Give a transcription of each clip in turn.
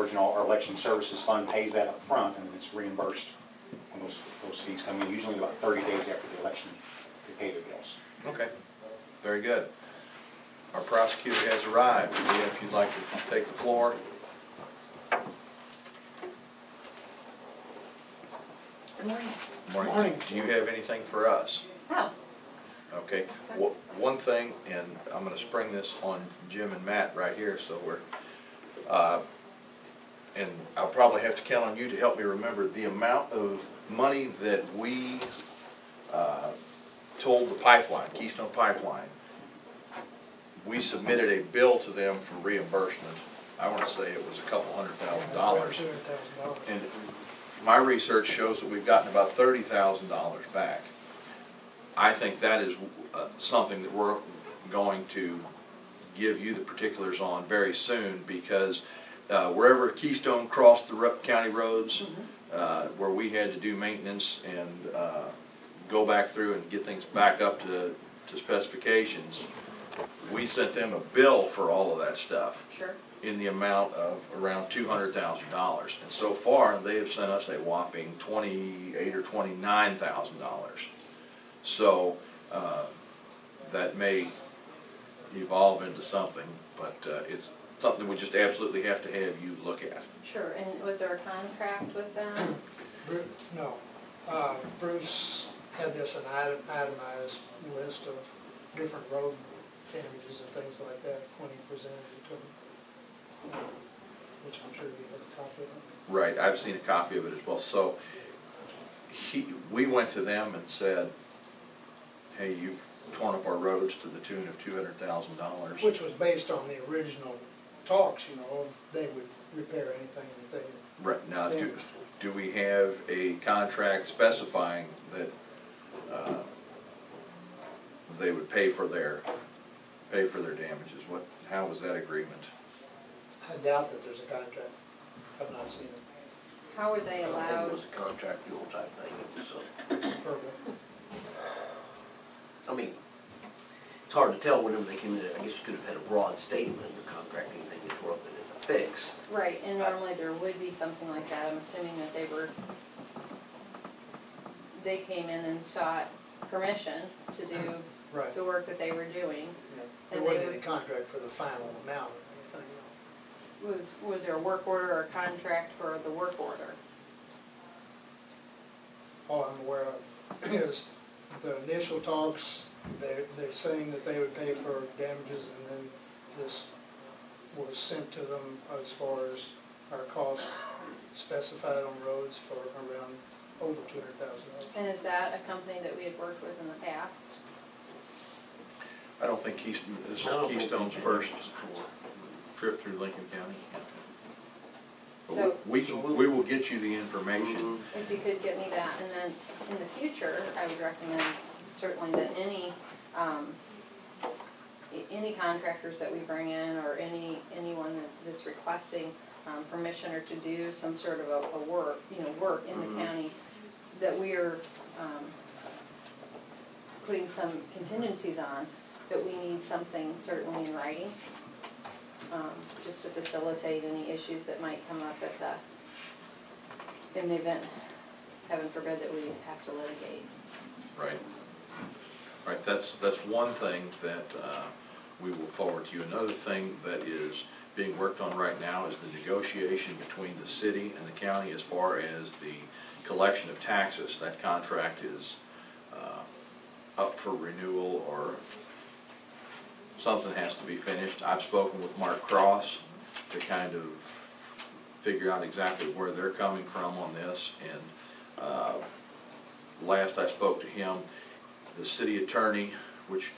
original, our election services fund pays that up front, and then it's reimbursed when those fees come in, usually about 30 days after the election, they pay their bills. Okay, very good. Our prosecutor has arrived. Leah, if you'd like to take the floor. Good morning. Morning. Morning. Do you have anything for us? Oh. Okay. One thing, and I'm going to spring this on Jim and Matt right here, so we're, and I'll probably have to count on you to help me remember the amount of money that we told the pipeline, Keystone Pipeline. We submitted a bill to them for reimbursement. I want to say it was a couple $100,000. And my research shows that we've gotten about $30,000 back. I think that is something that we're going to give you the particulars on very soon, because wherever Keystone crossed the county roads, where we had to do maintenance and go back through and get things back up to specifications, we sent them a bill for all of that stuff. Sure. In the amount of around $200,000, and so far they have sent us a whopping $28,000 or $29,000. So that may evolve into something, but it's something we just absolutely have to have you look at. Sure. And was there a contract with them? No. Bruce had this an itemized list of different road damages and things like that when he presented it to him, which I'm sure he has a copy of. Right, I've seen a copy of it as well. So we went to them and said, hey, you've torn up our roads to the tune of $200,000. Which was based on the original talks, you know, they would repair anything that they Right, now damaged. do we have a contract specifying that they would pay for their damages? How was that agreement? I doubt that there's a contract. I've not seen it. How were they I think allowed? it was a contract mule type thing. It was, Verbal. I mean, it's hard to tell whenever they came in. I guess you could have had a broad statement in the contract, anything that's worth it as a fix. Right. And normally there would be something like that. I'm assuming that they came in and sought permission to do Right. the work that they were doing. Yeah. There And wasn't they any would- contract for the final amount or anything. Was there a work order or a contract for the work order? All I'm aware of is the initial talks, they're saying that they would pay for damages, and then this was sent to them as far as our cost specified on roads for around over $200,000. And is that a company that we had worked with in the past? I don't think this is I don't think Keystone's we- first trip through Lincoln County. But So we will get you the information. if you could get me that, and then in the future, I would recommend certainly that any contractors that we bring in, or anyone that's requesting permission or to do some sort of a work in the county, that we are putting some contingencies on, that we need something certainly in writing, just to facilitate any issues that might come up in the event, heaven forbid, that we have to litigate. Right. Right, that's one thing that we will forward to you. Another thing that is being worked on right now is the negotiation between the city and the county as far as the collection of taxes. That contract is up for renewal, or something has to be finished. I've spoken with Mark Cross to kind of figure out exactly where they're coming from on this, and last I spoke to him, the city attorney, which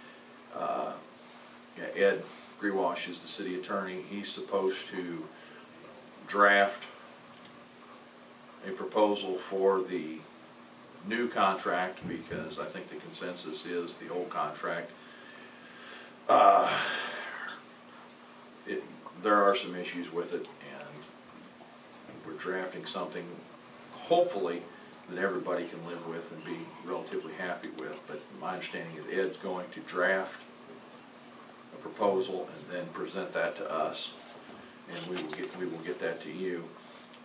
Ed Grewash is the city attorney, he's supposed to draft a proposal for the new contract, because I think the consensus is the old contract, there are some issues with it, and we're drafting something hopefully that everybody can live with and be relatively happy with. But my understanding is Ed's going to draft a proposal and then present that to us, and we we will get that to you.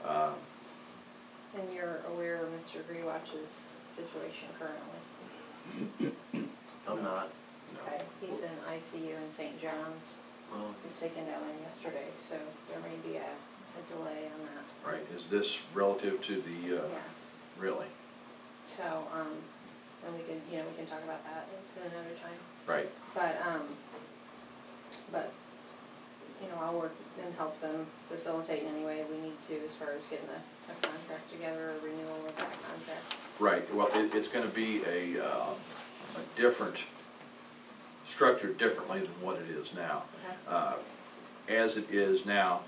And you're aware of Mr. Grewatch's situation currently? I'm not. Okay, he's in ICU in St. John's. Well, He was taken down there yesterday, so there may be a delay on that. Right, is this relative to the, Yes. really? So, and we can, we can talk about that at another time. Right, But, I'll work and help them facilitate in any way we need to as far as getting a contract together, a renewal of that contract. right, well, it's gonna be a different, structured differently than what it is now. Okay. As it is now,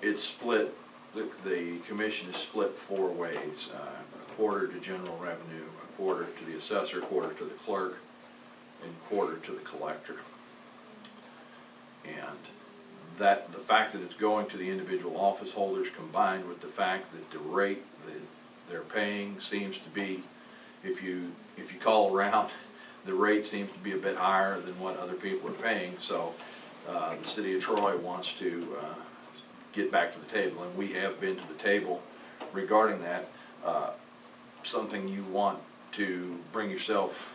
it's split, the commission is split 4 ways. A quarter to general revenue, a quarter to the assessor, a quarter to the clerk, and a quarter to the collector. And the fact that it's going to the individual office holders, combined with the fact that the rate that they're paying seems to be, if you call around, the rate seems to be a bit higher than what other people are paying. So the city of Troy wants to get back to the table, and we have been to the table regarding that. Something you want to bring yourself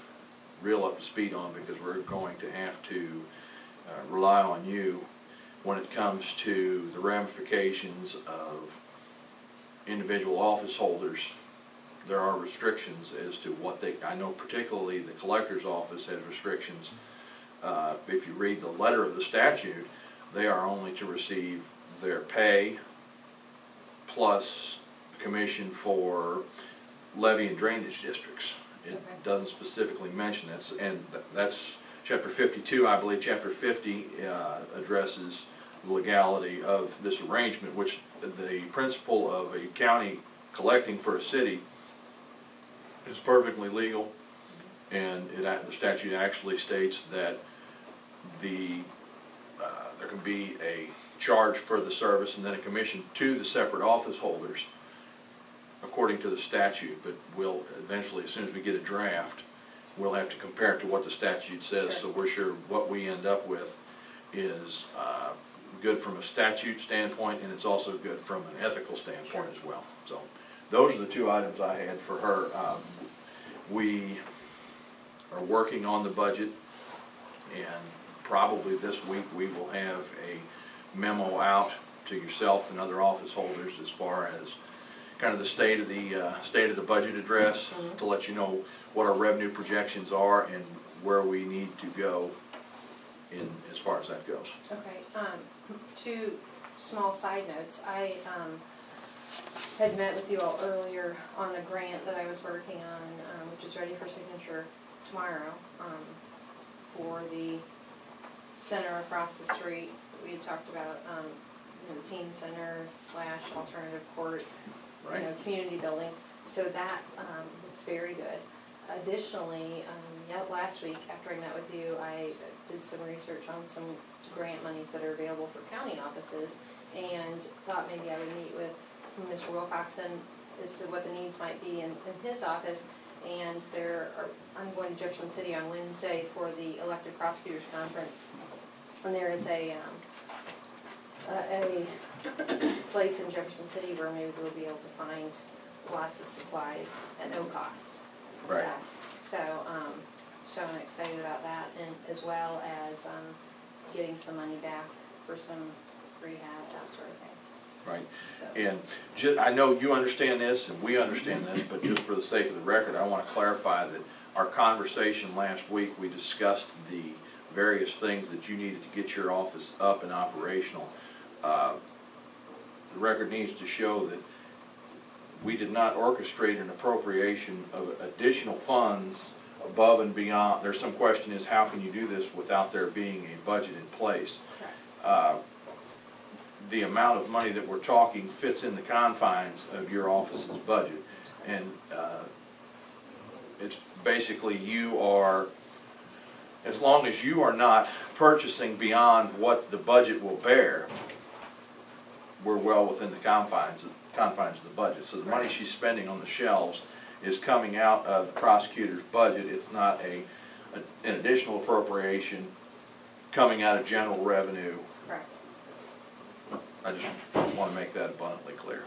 real up to speed on, because we're going to have to rely on you when it comes to the ramifications of individual office holders. There are restrictions as to what I know particularly the collector's office has restrictions. If you read the letter of the statute, they are only to receive their pay plus commission for levy and drainage districts. It Okay. doesn't specifically mention it, and that's Chapter 52, I believe. Chapter 50 addresses the legality of this arrangement, which the principle of a county collecting for a city is perfectly legal, and the statute actually states that there can be a charge for the service and then a commission to the separate office holders according to the statute. But we'll eventually, as soon as we get a draft, we'll have to compare it to what the statute says. Sure. So we're sure what we end up with is good from a statute standpoint, and it's also good from an ethical standpoint as well. So those are the 2 items I had for her. We are working on the budget, and probably this week we will have a memo out to yourself and other office holders as far as kind of the state of the budget address, to let you know what our revenue projections are and where we need to go in as far as that goes. Okay, 2 small side notes. I had met with you all earlier on a grant that I was working on, which is ready for signature tomorrow, for the center across the street. We had talked about, the teen center / alternative court, Right. Community building. So that looks very good. Additionally, last week after I met with you, I did some research on some grant monies that are available for county offices, and thought maybe I would meet with Mr. Wilcoxon as to what the needs might be in his office. And I'm going to Jefferson City on Wednesday for the elected prosecutors conference, and there is a place in Jefferson City where maybe we'll be able to find lots of supplies at no cost to Right. us. So, so I'm excited about that, and as well as getting some money back for some rehab, that sort of thing. Right. So, And I know you understand this and we understand this, but just for the sake of the record, I want to clarify that our conversation last week, we discussed the various things that you needed to get your office up and operational. The record needs to show that we did not orchestrate an appropriation of additional funds above and beyond. There's some question is, how can you do this without there being a budget in place? The amount of money that we're talking fits in the confines of your office's budget. And it's basically as long as you are not purchasing beyond what the budget will bear, we're well within the confines of the budget. So the money she's spending on the shelves is coming out of the prosecutor's budget. It's not an additional appropriation coming out of general revenue. correct. I just want to make that abundantly clear.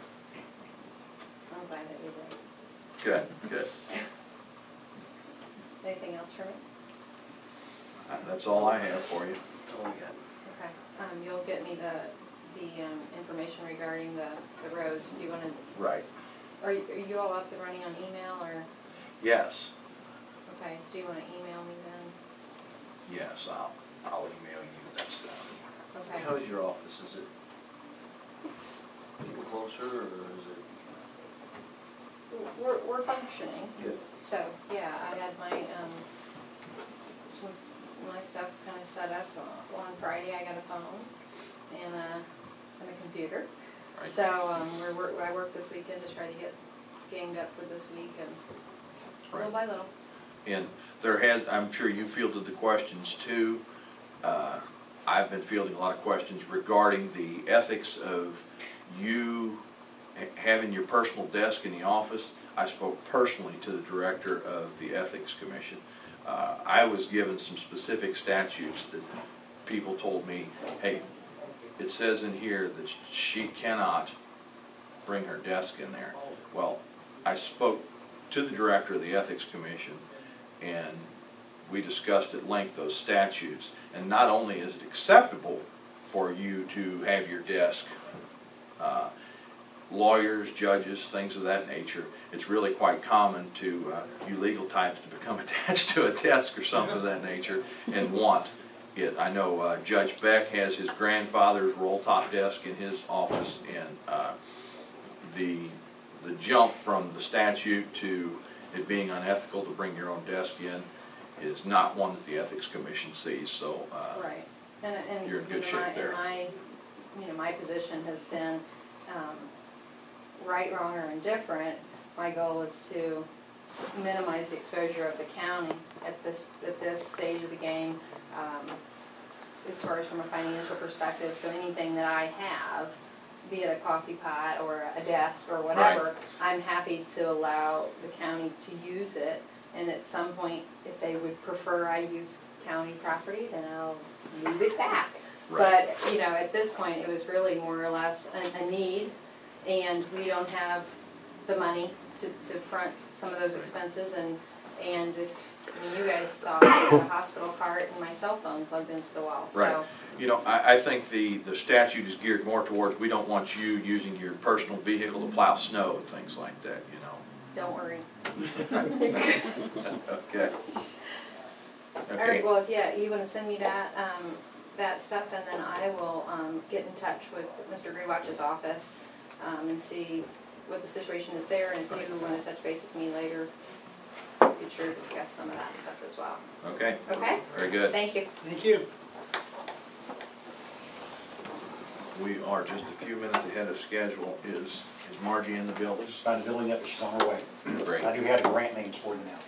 I'm glad that you did. Good, good. Anything else for me? That's all I have for you. That's all I got. Okay, you'll get me the information regarding the roads. Do you wanna, Right. are you all up and running on email, or, Yes, okay, do you wanna email me then? yes, I'll email you that stuff. Okay. How's your office? Is it getting closer, or is it? We're functioning, Good. so, yeah, I had my, my stuff kinda set up. On Friday, I got a phone and a computer. Right. So, I worked this weekend to try to get ganged up for this week, and little by little. And I'm sure you fielded the questions too. I've been fielding a lot of questions regarding the ethics of you having your personal desk in the office. I spoke personally to the director of the Ethics Commission. I was given some specific statutes that people told me, hey, it says in here that she cannot bring her desk in there. Well, I spoke to the director of the Ethics Commission, and we discussed at length those statutes. And not only is it acceptable for you to have your desk, lawyers, judges, things of that nature, it's really quite common to you legal types to become attached to a desk or something of that nature and want it. I know Judge Beck has his grandfather's roll-top desk in his office, and the jump from the statute to it being unethical to bring your own desk in is not one that the Ethics Commission sees, so Right, and you're in good shape there. My position has been, right, wrong, or indifferent, my goal is to minimize the exposure of the county at this stage of the game, as far as from a financial perspective. So anything that I have, be it a coffee pot or a desk or whatever, Right. I'm happy to allow the county to use it. And at some point, if they would prefer I use county property, then I'll move it back. Right. But, at this point, it was really more or less a need, and we don't have the money to front some of those expenses, and if, you guys saw, I had a hospital cart and my cell phone plugged into the wall, so. Right. I think the statute is geared more towards, we don't want you using your personal vehicle to plow snow and things like that, Don't worry. Okay. All right, well, if, you wanna send me that, that stuff, and then I will, get in touch with Mr. Grewatch's office, and see what the situation is there, and if you wanna touch base with me later, we could sure discuss some of that stuff as well. Okay, Okay? very good. Thank you. Thank you. We are just a few minutes ahead of schedule. Is Margie in the building? She's not building yet, but she's on her way. Great. I do have the grant names for you now.